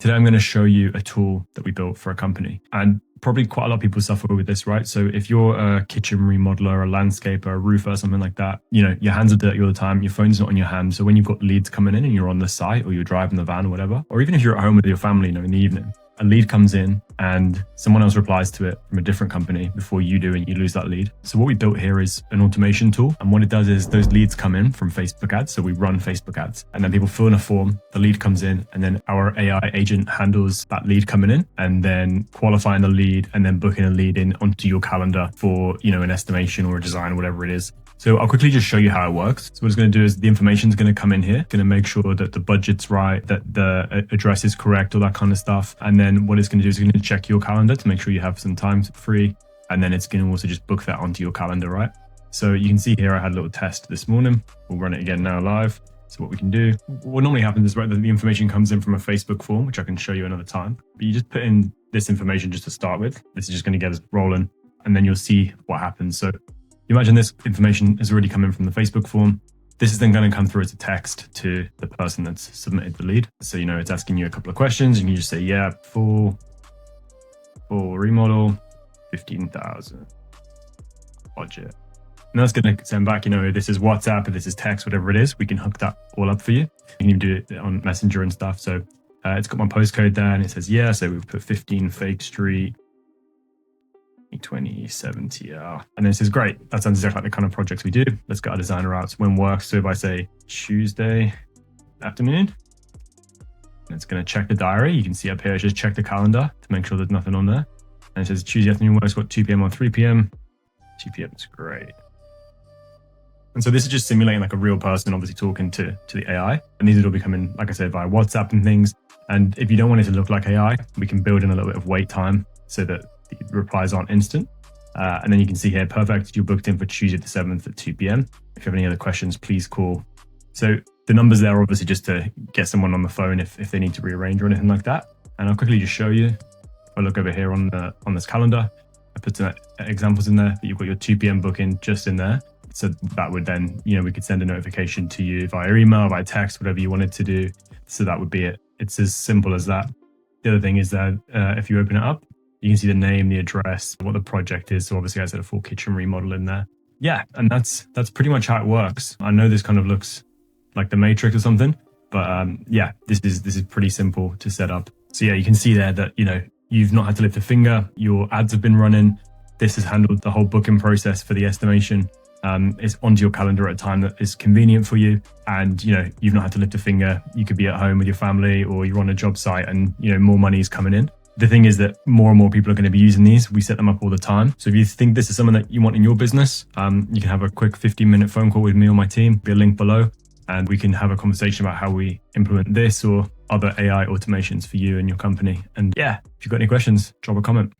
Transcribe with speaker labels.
Speaker 1: Today, I'm going to show you a tool that we built for a company. And probably quite a lot of people suffer with this, right? So if you're a kitchen remodeler, a landscaper, a roofer, something like that, your hands are dirty all the time. Your phone's not on your hand. So when you've got leads coming in and you're on the site or you're driving the van or whatever, or even if you're at home with your family, in the evening, a lead comes in and someone else replies to it from a different company before you do, and you lose that lead. So what we built here is an automation tool. And what it does is those leads come in from Facebook ads. So we run Facebook ads and then people fill in a form, the lead comes in, and then our AI agent handles that lead coming in and then qualifying the lead and then booking a lead in onto your calendar for, an estimation or a design, whatever it is. So I'll quickly just show you how it works. So what it's going to do is the information is going to come in here, going to make sure that the budget's right, that the address is correct, all that kind of stuff. And then what it's going to do is going to check your calendar to make sure you have some time free. And then it's going to also just book that onto your calendar, right? So you can see here, I had a little test this morning. We'll run it again now live. So what we can do, what normally happens is, right, the information comes in from a Facebook form, which I can show you another time. But you just put in this information just to start with. This is just going to get us rolling, and then you'll see what happens. So imagine this information has already come in from the Facebook form. This is then going to come through as a text to the person that's submitted the lead. So, it's asking you a couple of questions. You can just say, yeah, full remodel, 15,000 budget. And that's going to send back, this is WhatsApp, or this is text, whatever it is. We can hook that all up for you. You can even do it on Messenger and stuff. So it's got my postcode there and it says, yeah. So we've put 15 Fake Street, 2070. And then it says, great, that sounds exactly like the kind of projects we do. Let's get our designer out. So when works, so if I say Tuesday afternoon, it's going to check the diary. You can see up here, just check the calendar to make sure there's nothing on there. And it says Tuesday afternoon works, what, 2 p.m. or 3 p.m. 2 p.m. is great. And so this is just simulating like a real person, obviously talking to the AI. And these will all be coming, like I said, via WhatsApp and things. And if you don't want it to look like AI, we can build in a little bit of wait time so that the replies aren't instant. And then you can see here, perfect, you're booked in for Tuesday the 7th at 2 p.m. If you have any other questions, please call. So the numbers there are obviously just to get someone on the phone if they need to rearrange or anything like that. And I'll quickly just show you. If I look over here on this calendar, I put some examples in there, but you've got your 2 p.m. booking just in there. So that would then, we could send a notification to you via email, via text, whatever you wanted to do. So that would be it. It's as simple as that. The other thing is that if you open it up, you can see the name, the address, what the project is. So obviously I said a full kitchen remodel in there. Yeah, and that's pretty much how it works. I know this kind of looks like the Matrix or something, but yeah, this is pretty simple to set up. So yeah, you can see there that, you've not had to lift a finger. Your ads have been running. This has handled the whole booking process for the estimation. It's onto your calendar at a time that is convenient for you. And, you've not had to lift a finger. You could be at home with your family or you're on a job site and, more money is coming in. The thing is that more and more people are going to be using these. We set them up all the time. So if you think this is something that you want in your business, you can have a quick 15-minute phone call with me or my team. Be a link below. And we can have a conversation about how we implement this or other AI automations for you and your company. And yeah, if you've got any questions, drop a comment.